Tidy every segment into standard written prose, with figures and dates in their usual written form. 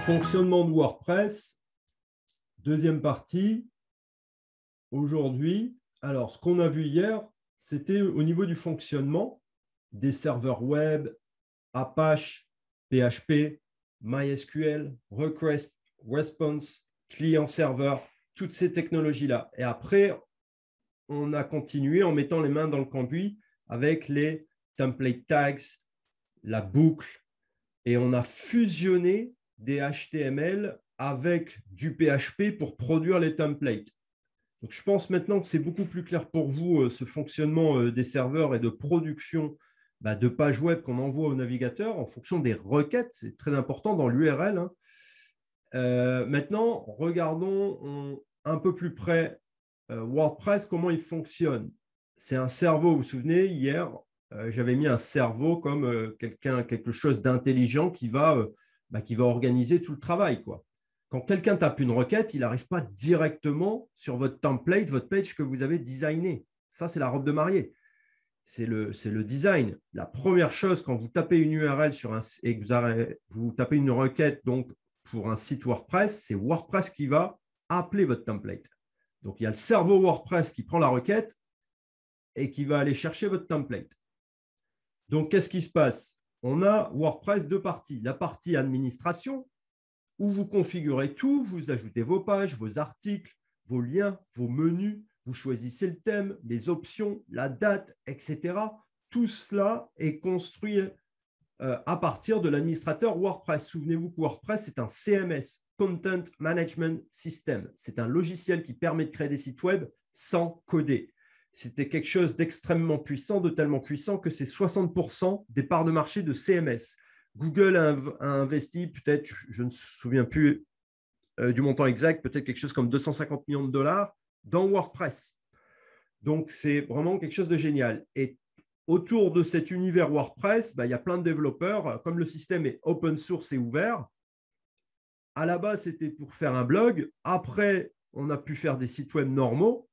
Fonctionnement de WordPress, deuxième partie, aujourd'hui. Alors, ce qu'on a vu hier, c'était au niveau du fonctionnement des serveurs web, Apache, PHP, MySQL, Request, Response, client-serveur, toutes ces technologies-là. Et après, on a continué en mettant les mains dans le cambouis avec les template tags, la boucle, et on a fusionné des HTML avec du PHP pour produire les templates. Donc, je pense maintenant que c'est beaucoup plus clair pour vous ce fonctionnement des serveurs et de production de pages web qu'on envoie au navigateur en fonction des requêtes. C'est très important dans l'URL. Maintenant, regardons un peu plus près WordPress, comment il fonctionne. C'est un cerveau, vous vous souvenez, hier, j'avais mis un cerveau comme quelque chose d'intelligent qui va organiser tout le travail, quoi. Quand quelqu'un tape une requête, il n'arrive pas directement sur votre template, votre page que vous avez designé. Ça, c'est la robe de mariée. C'est le design. La première chose, quand vous tapez une URL et que vous tapez une requête donc, pour un site WordPress, c'est WordPress qui va appeler votre template. Donc, il y a le cerveau WordPress qui prend la requête et qui va aller chercher votre template. Donc, qu'est-ce qui se passe? On a WordPress deux parties. La partie administration, où vous configurez tout, vous ajoutez vos pages, vos articles, vos liens, vos menus, vous choisissez le thème, les options, la date, etc. Tout cela est construit à partir de l'administrateur WordPress. Souvenez-vous que WordPress, c'est un CMS, Content Management System. C'est un logiciel qui permet de créer des sites web sans coder. C'était quelque chose d'extrêmement puissant, de tellement puissant que c'est 60% des parts de marché de CMS. Google a investi peut-être, je ne me souviens plus du montant exact, peut-être quelque chose comme 250 millions de dollars dans WordPress. Donc, c'est vraiment quelque chose de génial. Et autour de cet univers WordPress, il y a plein de développeurs. Comme le système est open source et ouvert, à la base, c'était pour faire un blog. Après, on a pu faire des sites web normaux.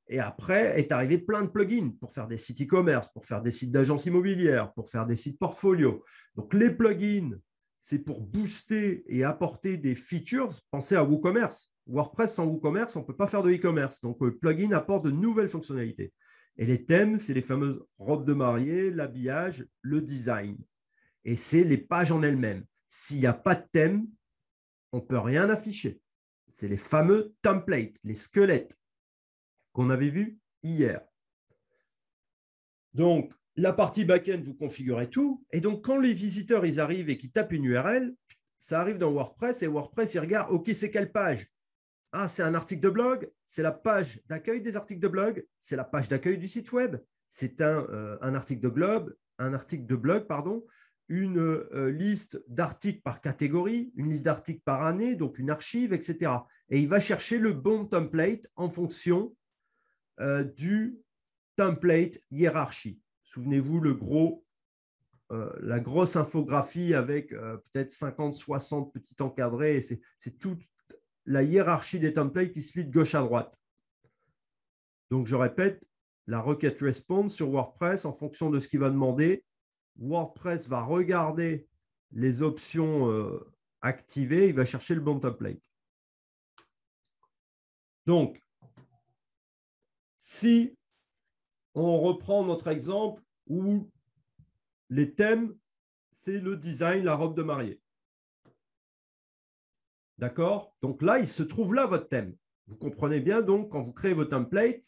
Et après, est arrivé plein de plugins pour faire des sites e-commerce, pour faire des sites d'agence immobilière, pour faire des sites portfolio. Donc, les plugins, c'est pour booster et apporter des features. Pensez à WooCommerce. WordPress sans WooCommerce, on ne peut pas faire de e-commerce. Donc, le plugin apporte de nouvelles fonctionnalités. Et les thèmes, c'est les fameuses robes de mariée, l'habillage, le design. Et c'est les pages en elles-mêmes. S'il n'y a pas de thème, on ne peut rien afficher. C'est les fameux templates, les squelettes qu'on avait vu hier. Donc, la partie back-end, vous configurez tout. Et donc, quand les visiteurs ils arrivent et qu'ils tapent une URL, ça arrive dans WordPress et WordPress, il regarde, OK, c'est quelle page? Ah, c'est un article de blog, c'est la page d'accueil des articles de blog, c'est la page d'accueil du site web, c'est un article de blog, pardon, une liste d'articles par catégorie, une liste d'articles par année, donc une archive, etc. Et il va chercher le bon template en fonction du template hiérarchie. Souvenez-vous, la grosse infographie avec peut-être 50, 60 petits encadrés. C'est toute la hiérarchie des templates qui se lit de gauche à droite. Donc, je répète, la requête response sur WordPress, en fonction de ce qu'il va demander, WordPress va regarder les options activées, il va chercher le bon template. Donc, si on reprend notre exemple où les thèmes, c'est le design, la robe de mariée. D'accord? Donc là, il se trouve là votre thème. Vous comprenez bien, donc, quand vous créez vos templates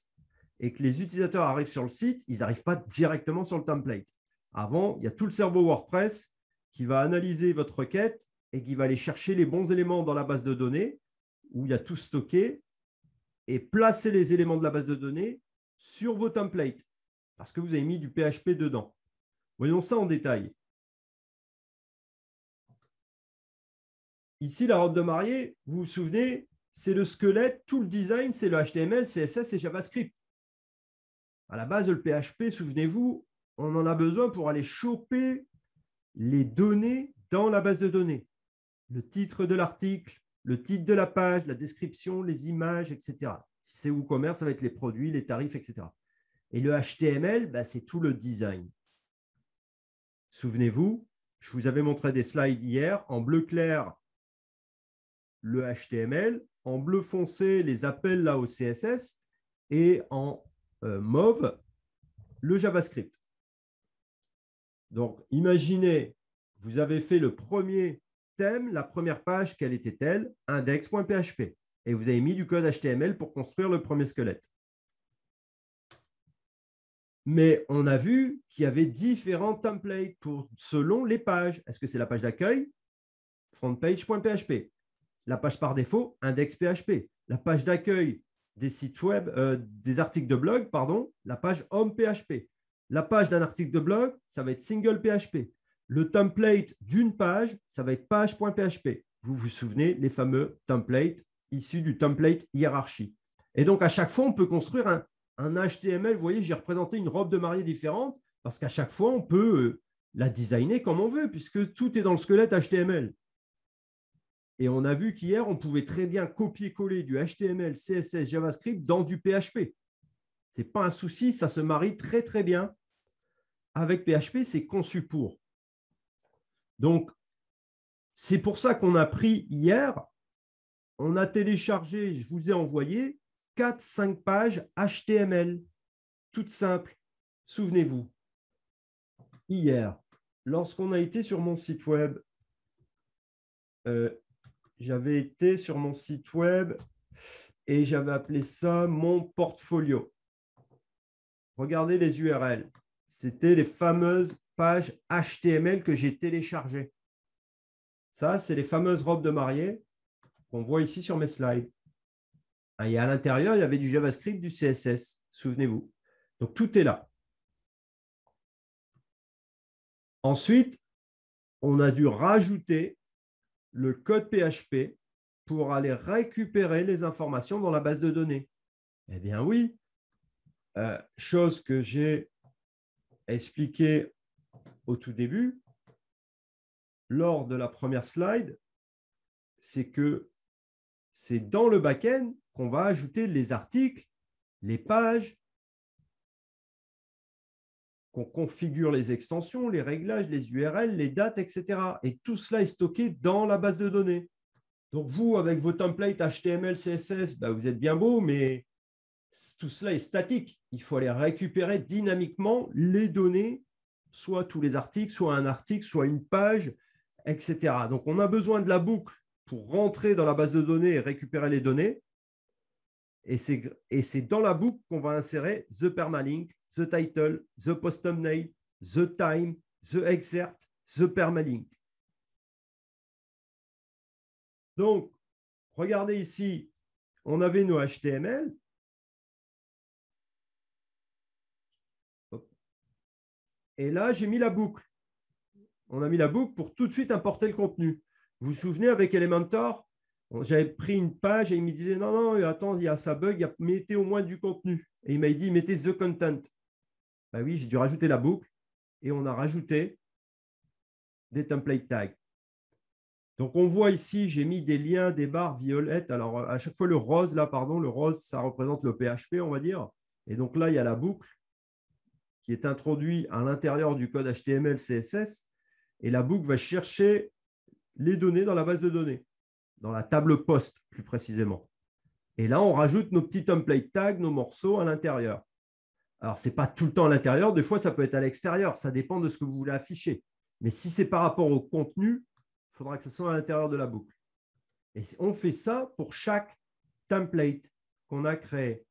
et que les utilisateurs arrivent sur le site, ils n'arrivent pas directement sur le template. Avant, il y a tout le cerveau WordPress qui va analyser votre requête et qui va aller chercher les bons éléments dans la base de données où il y a tout stocké et placer les éléments de la base de données sur vos templates parce que vous avez mis du PHP dedans. Voyons ça en détail. Ici, la robe de mariée, vous vous souvenez, c'est le squelette, tout le design, c'est le HTML, CSS et JavaScript. À la base, le PHP, souvenez-vous, on en a besoin pour aller choper les données dans la base de données. Le titre de l'article, le titre de la page, la description, les images, etc. Si c'est WooCommerce, ça va être les produits, les tarifs, etc. Et le HTML, c'est tout le design. Souvenez-vous, je vous avais montré des slides hier. En bleu clair, le HTML, en bleu foncé, les appels là au CSS, et en mauve, le JavaScript. Donc, imaginez, vous avez fait le premier thème, la première page, quelle était-elle? Index.php. Et vous avez mis du code HTML pour construire le premier squelette. Mais on a vu qu'il y avait différents templates selon les pages. Est-ce que c'est la page d'accueil? Frontpage.php. La page par défaut, index.php. La page d'accueil des sites web, des articles de blog, pardon, la page home.php. La page d'un article de blog, ça va être single.php. Le template d'une page, ça va être page.php. Vous vous souvenez, les fameux templates issus du template hiérarchie. Et donc, à chaque fois, on peut construire un HTML. Vous voyez, j'ai représenté une robe de mariée différente parce qu'à chaque fois, on peut la designer comme on veut puisque tout est dans le squelette HTML. Et on a vu qu'hier, on pouvait très bien copier-coller du HTML, CSS, JavaScript dans du PHP. Ce n'est pas un souci, ça se marie très, très bien. Avec PHP, c'est conçu pour. Donc, c'est pour ça qu'on a pris hier, on a téléchargé, je vous ai envoyé 4-5 pages HTML, toutes simples. Souvenez-vous, hier, lorsqu'on a été sur mon site web, j'avais été sur mon site web et j'avais appelé ça mon portfolio. Regardez les URL. C'était les fameuses pages HTML que j'ai téléchargées. Ça, c'est les fameuses robes de mariée qu'on voit ici sur mes slides. Et à l'intérieur, il y avait du JavaScript, du CSS. Souvenez-vous. Donc, tout est là. Ensuite, on a dû rajouter le code PHP pour aller récupérer les informations dans la base de données. Eh bien oui, chose que j'ai expliquée au tout début, lors de la première slide, c'est que c'est dans le back-end qu'on va ajouter les articles, les pages, qu'on configure les extensions, les réglages, les URL, les dates, etc. Et tout cela est stocké dans la base de données. Donc, vous, avec vos templates HTML, CSS, vous êtes bien beau, mais tout cela est statique. Il faut aller récupérer dynamiquement les données, soit tous les articles, soit un article, soit une page, etc. Donc, on a besoin de la boucle pour rentrer dans la base de données et récupérer les données. Et c'est dans la boucle qu'on va insérer the permalink, the title, the post thumbnail, the time, the excerpt, the permalink. Donc, regardez ici, on avait nos HTML. Et là, j'ai mis la boucle. On a mis la boucle pour tout de suite importer le contenu. Vous vous souvenez, avec Elementor, j'avais pris une page et il me disait non, non, attends, il y a ça bug, mettez au moins du contenu. Et il m'a dit mettez the content. Ben oui, j'ai dû rajouter la boucle et on a rajouté des template tags. Donc, on voit ici, j'ai mis des liens, des barres violettes. Alors, à chaque fois, le rose, là, pardon, le rose, ça représente le PHP, on va dire. Et donc là, il y a la boucle qui est introduite à l'intérieur du code HTML, CSS. Et la boucle va chercher les données dans la base de données, dans la table post, plus précisément. Et là, on rajoute nos petits template tags, nos morceaux à l'intérieur. Alors, ce n'est pas tout le temps à l'intérieur. Des fois, ça peut être à l'extérieur. Ça dépend de ce que vous voulez afficher. Mais si c'est par rapport au contenu, il faudra que ce soit à l'intérieur de la boucle. Et on fait ça pour chaque template qu'on a créé.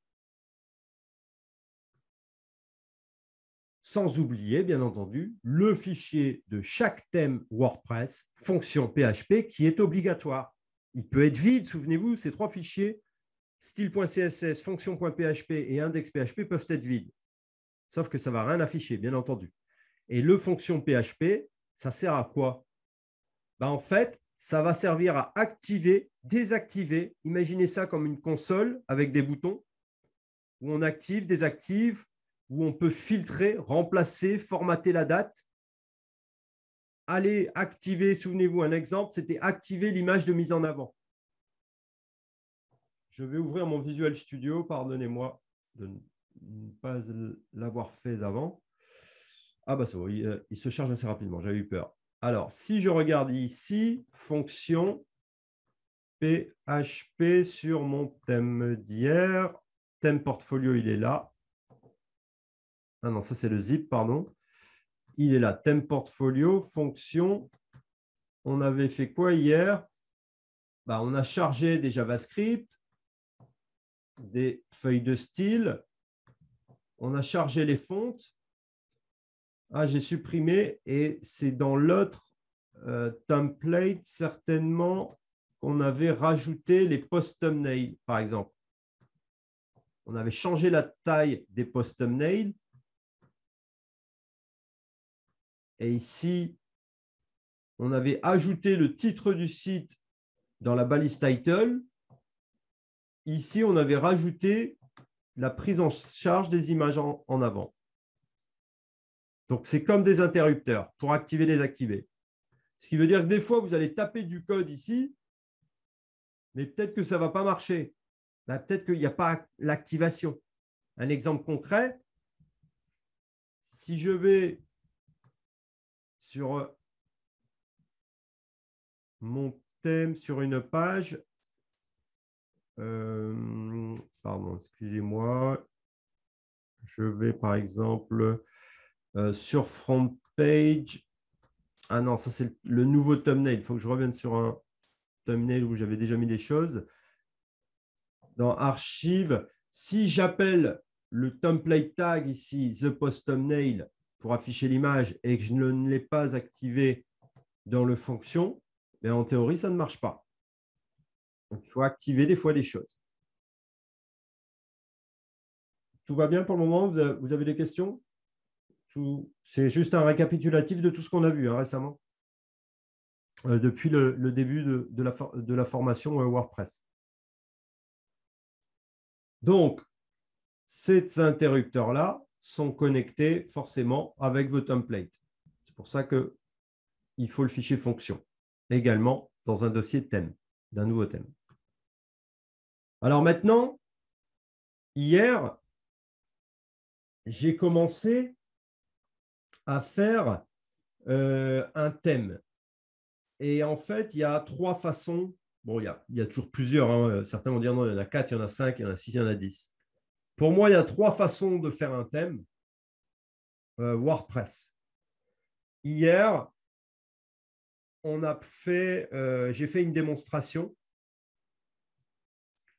Sans oublier, bien entendu, le fichier de chaque thème WordPress, fonction PHP, qui est obligatoire. Il peut être vide, souvenez-vous, ces trois fichiers, style.css, fonction.php et index.php peuvent être vides. Sauf que ça ne va rien afficher, bien entendu. Et le fonction PHP, ça sert à quoi? En fait, ça va servir à activer, désactiver. Imaginez ça comme une console avec des boutons où on active, désactive, où on peut filtrer, remplacer, formater la date. Allez activer, souvenez-vous, un exemple, c'était activer l'image de mise en avant. Je vais ouvrir mon Visual Studio, pardonnez-moi de ne pas l'avoir fait d'avant. Ah bah ça va, il se charge assez rapidement, j'avais eu peur. Alors, si je regarde ici, fonction PHP sur mon thème d'hier. Thème portfolio, il est là. Ah non, ça c'est le zip, pardon. Il est là. Thème portfolio, fonction. On avait fait quoi hier? On a chargé des JavaScript, des feuilles de style. On a chargé les fontes. Ah, j'ai supprimé et c'est dans l'autre template certainement qu'on avait rajouté les post thumbnails, par exemple. On avait changé la taille des post thumbnails. Et ici, on avait ajouté le titre du site dans la balise title. Ici, on avait rajouté la prise en charge des images en avant. Donc, c'est comme des interrupteurs pour activer, désactiver. Ce qui veut dire que des fois, vous allez taper du code ici, mais peut-être que ça ne va pas marcher. Peut-être qu'il n'y a pas l'activation. Un exemple concret, si je vais sur mon thème, sur une page, pardon, excusez-moi, je vais par exemple sur front page. Ah non, ça c'est le nouveau thumbnail. Il faut que je revienne sur un thumbnail où j'avais déjà mis des choses. Dans archive, si j'appelle le template tag ici, the post thumbnail, pour afficher l'image et que je ne l'ai pas activé dans le fonction, mais en théorie, ça ne marche pas. Donc, il faut activer des fois des choses. Tout va bien pour le moment? Vous avez des questions? C'est juste un récapitulatif de tout ce qu'on a vu récemment, depuis le début de la formation WordPress. Donc, ces interrupteurs-là sont connectés forcément avec vos templates. C'est pour ça qu'il faut le fichier fonction également dans un dossier thème, d'un nouveau thème. Alors maintenant, hier, j'ai commencé à faire un thème. Et en fait, il y a 3 façons. Bon, il y a toujours plusieurs. Certains vont dire non, il y en a 4, il y en a 5, il y en a 6, il y en a 10. Pour moi, il y a 3 façons de faire un thème WordPress. Hier, j'ai fait une démonstration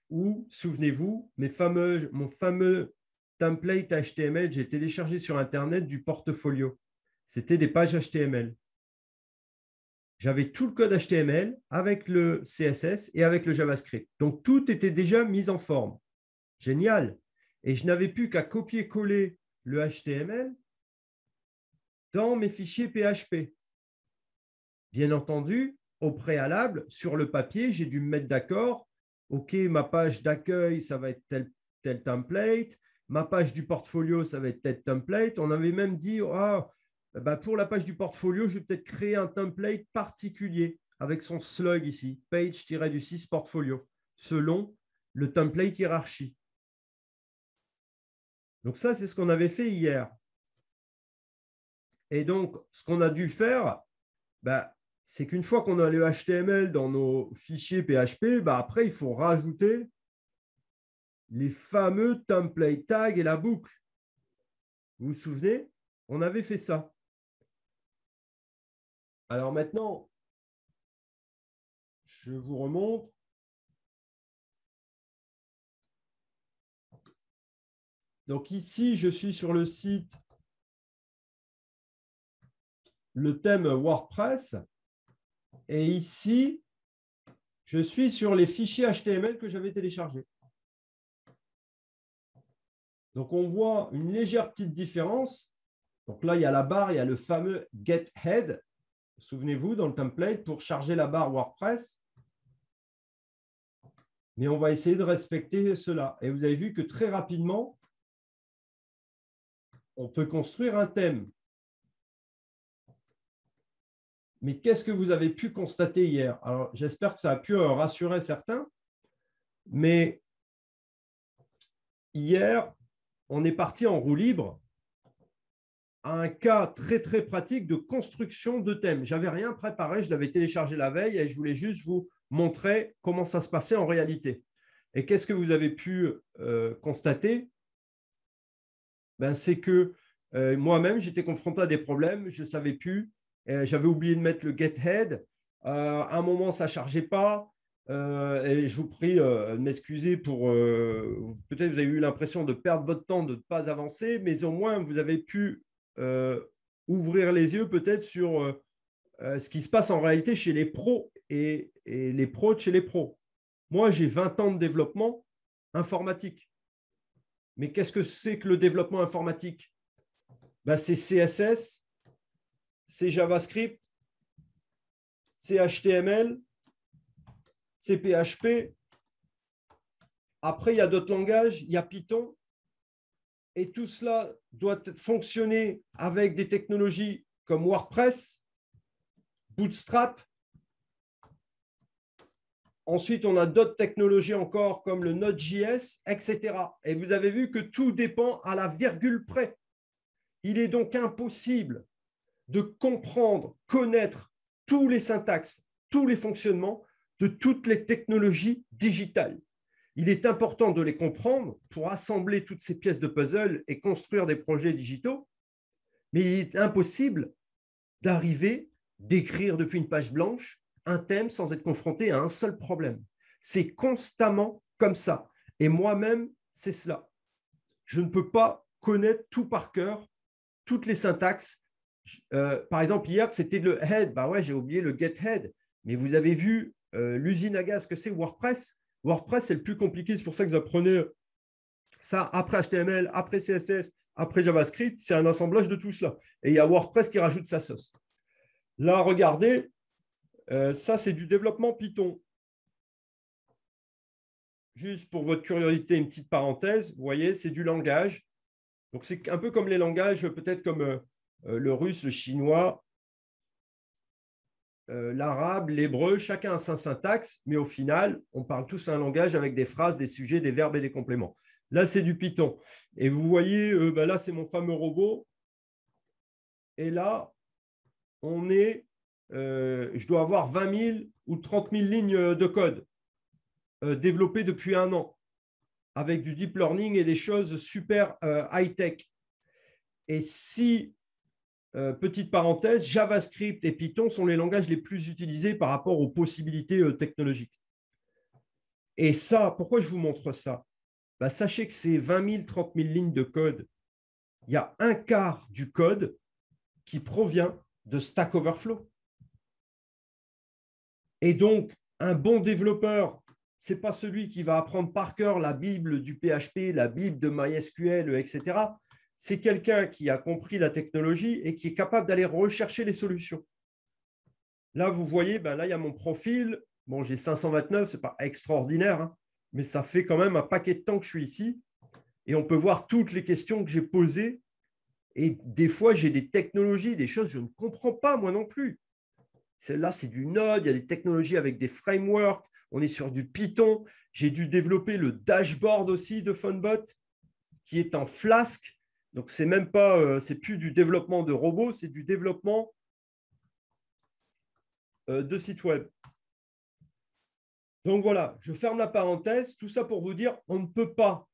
où, souvenez-vous, mon fameux template HTML, j'ai téléchargé sur Internet du portfolio. C'était des pages HTML. J'avais tout le code HTML avec le CSS et avec le JavaScript. Donc, tout était déjà mis en forme. Génial. Et je n'avais plus qu'à copier-coller le HTML dans mes fichiers PHP. Bien entendu, au préalable, sur le papier, j'ai dû me mettre d'accord. OK, ma page d'accueil, ça va être tel template. Ma page du portfolio, ça va être tel template. On avait même dit, pour la page du portfolio, je vais peut-être créer un template particulier avec son slug ici, page-du-6 portfolio, selon le template hiérarchie. Donc ça, c'est ce qu'on avait fait hier. Et donc, ce qu'on a dû faire, c'est qu'une fois qu'on a le HTML dans nos fichiers PHP, après, il faut rajouter les fameux template tags et la boucle. Vous vous souvenez? On avait fait ça. Alors maintenant, je vous remontre. Donc ici, je suis sur le site, le thème WordPress. Et ici, je suis sur les fichiers HTML que j'avais téléchargés. Donc, on voit une légère petite différence. Donc là, il y a la barre, il y a le fameux get head. Souvenez-vous, dans le template, pour charger la barre WordPress. Mais on va essayer de respecter cela. Et vous avez vu que très rapidement, on peut construire un thème. Mais qu'est-ce que vous avez pu constater hier? Alors, j'espère que ça a pu rassurer certains. Mais hier, on est parti en roue libre à un cas très, très pratique de construction de thème. Je n'avais rien préparé, je l'avais téléchargé la veille et je voulais juste vous montrer comment ça se passait en réalité. Et qu'est-ce que vous avez pu constater? Ben, c'est que moi-même, j'étais confronté à des problèmes, je ne savais plus, j'avais oublié de mettre le get head. À un moment, ça ne chargeait pas. Et je vous prie de m'excuser pour. Peut-être vous avez eu l'impression de perdre votre temps, de ne pas avancer, mais au moins vous avez pu ouvrir les yeux peut-être sur ce qui se passe en réalité chez les pros et les pros de chez les pros. Moi, j'ai 20 ans de développement informatique. Mais qu'est-ce que c'est que le développement informatique? Ben, c'est CSS, c'est JavaScript, c'est HTML, c'est PHP. Après, il y a d'autres langages, il y a Python. Et tout cela doit fonctionner avec des technologies comme WordPress, Bootstrap. Ensuite, on a d'autres technologies encore comme le Node.js, etc. Et vous avez vu que tout dépend à la virgule près. Il est donc impossible de comprendre, connaître tous les syntaxes, tous les fonctionnements de toutes les technologies digitales. Il est important de les comprendre pour assembler toutes ces pièces de puzzle et construire des projets digitaux, mais il est impossible d'arriver, d'écrire depuis une page blanche un thème sans être confronté à un seul problème. C'est constamment comme ça. Et moi-même, c'est cela. Je ne peux pas connaître tout par cœur, toutes les syntaxes. Par exemple, hier, c'était le head. Bah ouais, j'ai oublié le get head. Mais vous avez vu l'usine à gaz que c'est WordPress. WordPress, c'est le plus compliqué. C'est pour ça que vous apprenez ça après HTML, après CSS, après JavaScript. C'est un assemblage de tout cela. Et il y a WordPress qui rajoute sa sauce. Là, regardez, ça, c'est du développement Python. Juste pour votre curiosité, une petite parenthèse. Vous voyez, c'est du langage. Donc, c'est un peu comme les langages, peut-être comme le russe, le chinois, l'arabe, l'hébreu. Chacun a sa syntaxe, mais au final, on parle tous un langage avec des phrases, des sujets, des verbes et des compléments. Là, c'est du Python. Et vous voyez, là, c'est mon fameux robot. Et là, on est, je dois avoir 20 000 ou 30 000 lignes de code développées depuis un an, avec du deep learning et des choses super high-tech. Et si, petite parenthèse, JavaScript et Python sont les langages les plus utilisés par rapport aux possibilités technologiques. Et ça, pourquoi je vous montre ça? Bah, sachez que ces 20 000, 30 000 lignes de code, il y a un quart du code qui provient de Stack Overflow. Et donc, un bon développeur, ce n'est pas celui qui va apprendre par cœur la Bible du PHP, la Bible de MySQL, etc. C'est quelqu'un qui a compris la technologie et qui est capable d'aller rechercher les solutions. Là, vous voyez, ben là, il y a mon profil. Bon, j'ai 529, ce n'est pas extraordinaire, hein, mais ça fait quand même un paquet de temps que je suis ici. Et on peut voir toutes les questions que j'ai posées. Et des fois, j'ai des technologies, des choses que je ne comprends pas, moi non plus. Là, c'est du Node, il y a des technologies avec des frameworks, on est sur du Python. J'ai dû développer le dashboard aussi de Phonebot qui est en Flask. Donc, c'est même pas, c'est plus du développement de robots, c'est du développement de sites web. Donc voilà, je ferme la parenthèse. Tout ça pour vous dire, on ne peut pas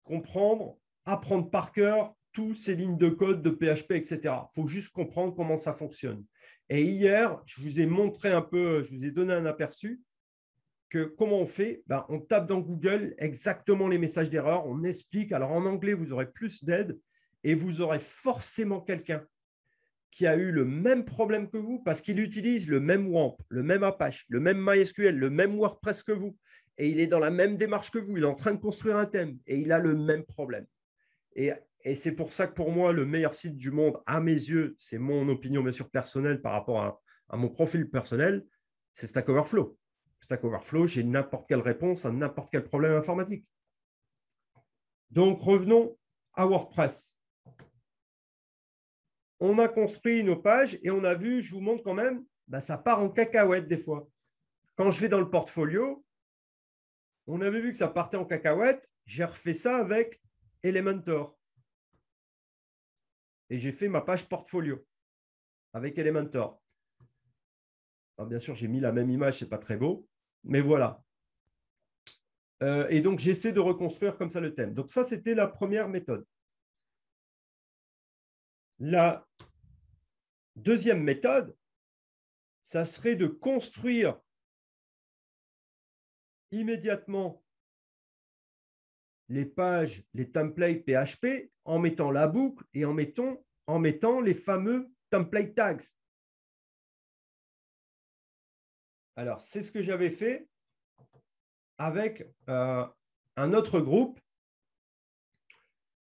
comprendre, apprendre par cœur toutes ces lignes de code de PHP, etc. Il faut juste comprendre comment ça fonctionne. Et hier, je vous ai montré un peu, je vous ai donné un aperçu que comment on fait, ben, on tape dans Google exactement les messages d'erreur, on explique. Alors en anglais, vous aurez plus d'aide et vous aurez forcément quelqu'un qui a eu le même problème que vous parce qu'il utilise le même WAMP, le même Apache, le même MySQL, le même WordPress que vous. Et il est dans la même démarche que vous. Il est en train de construire un thème et il a le même problème. Et c'est pour ça que pour moi, le meilleur site du monde, à mes yeux, c'est mon opinion bien sûr personnelle par rapport à mon profil personnel, c'est Stack Overflow. Stack Overflow, j'ai n'importe quelle réponse à n'importe quel problème informatique. Donc, revenons à WordPress. On a construit nos pages et on a vu, je vous montre quand même, ben, ça part en cacahuète des fois. Quand je vais dans le portfolio, on avait vu que ça partait en cacahuète. J'ai refait ça avec Elementor. et j'ai fait ma page portfolio avec Elementor. Alors, bien sûr, j'ai mis la même image, ce n'est pas très beau, mais voilà. Et donc, j'essaie de reconstruire comme ça le thème. Donc, ça, c'était la première méthode. La deuxième méthode, ça serait de construire immédiatement les pages, les templates PHP en mettant la boucle et en mettant les fameux template tags. Alors, c'est ce que j'avais fait avec un autre groupe.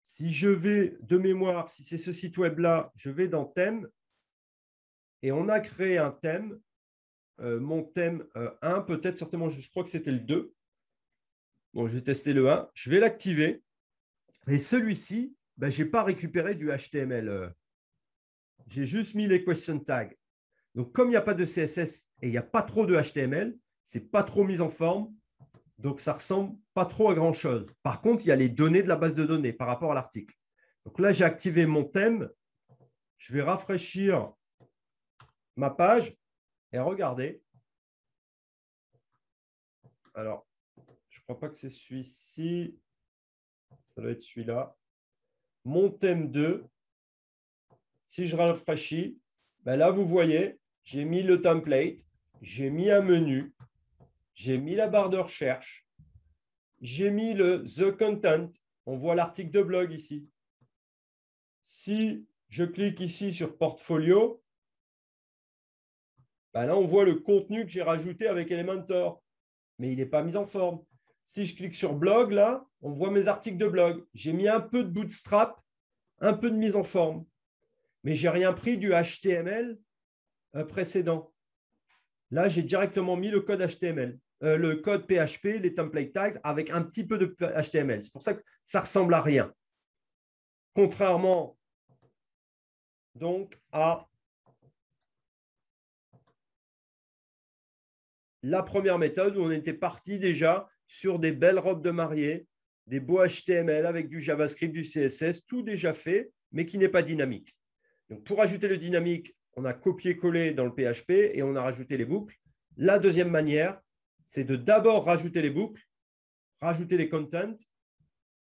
Si je vais de mémoire, si c'est ce site web-là, je vais dans thème et on a créé un thème. Mon thème 1, peut-être certainement, je crois que c'était le 2. Bon, je vais tester le 1. Je vais l'activer. Et celui-ci, ben, je n'ai pas récupéré du HTML. J'ai juste mis les question tags. Donc, comme il n'y a pas de CSS et il n'y a pas trop de HTML, ce n'est pas trop mis en forme. Donc, ça ne ressemble pas trop à grand-chose. Par contre, il y a les données de la base de données par rapport à l'article. Donc là, j'ai activé mon thème. Je vais rafraîchir ma page et regardez. Alors, je ne crois pas que c'est celui-ci. Ça doit être celui-là. Mon thème 2. Si je rafraîchis, ben là, vous voyez, j'ai mis le template, j'ai mis un menu, j'ai mis la barre de recherche, j'ai mis le The Content. On voit l'article de blog ici. Si je clique ici sur Portfolio, ben là, on voit le contenu que j'ai rajouté avec Elementor, mais il n'est pas mis en forme. Si je clique sur Blog, là, on voit mes articles de blog. J'ai mis un peu de Bootstrap, un peu de mise en forme, mais je n'ai rien pris du HTML précédent. Là, j'ai directement mis le code HTML, le code PHP, les template tags, avec un petit peu de HTML. C'est pour ça que ça ressemble à rien. Contrairement donc à la première méthode où on était parti déjà sur des belles robes de mariée, des beaux HTML avec du JavaScript, du CSS, tout déjà fait, mais qui n'est pas dynamique. Donc, pour ajouter le dynamique, on a copié-collé dans le PHP et on a rajouté les boucles. La deuxième manière, c'est de d'abord rajouter les boucles, rajouter les contents,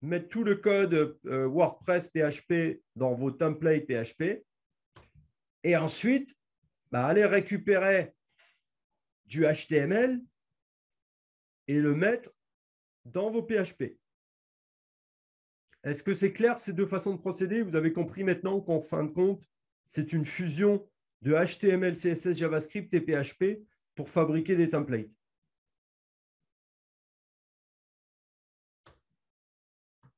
mettre tout le code WordPress PHP dans vos templates PHP et ensuite aller récupérer du HTML et le mettre dans vos PHP. Est-ce que c'est clair ces deux façons de procéder? Vous avez compris maintenant qu'en fin de compte, c'est une fusion de HTML, CSS, JavaScript et PHP pour fabriquer des templates.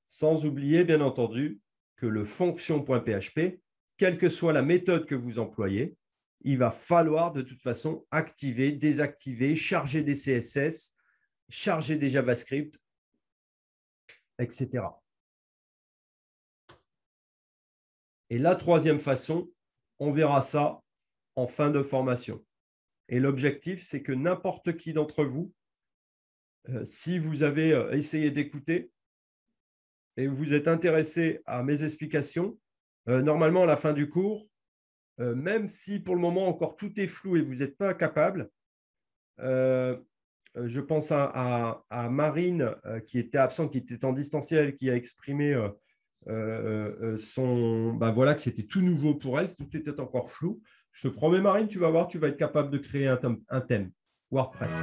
Sans oublier, bien entendu, que le fonction.php, quelle que soit la méthode que vous employez, il va falloir de toute façon activer, désactiver, charger des CSS, charger des JavaScript, etc. Et la troisième façon, on verra ça en fin de formation. Et l'objectif, c'est que n'importe qui d'entre vous, si vous avez essayé d'écouter et vous êtes intéressé à mes explications, normalement, à la fin du cours, même si pour le moment encore tout est flou et vous n'êtes pas capable, je pense à Marine qui était absente, qui était en distanciel, qui a exprimé voilà, que c'était tout nouveau pour elle, tout était encore flou. Je te promets, Marine, tu vas voir, tu vas être capable de créer un thème WordPress.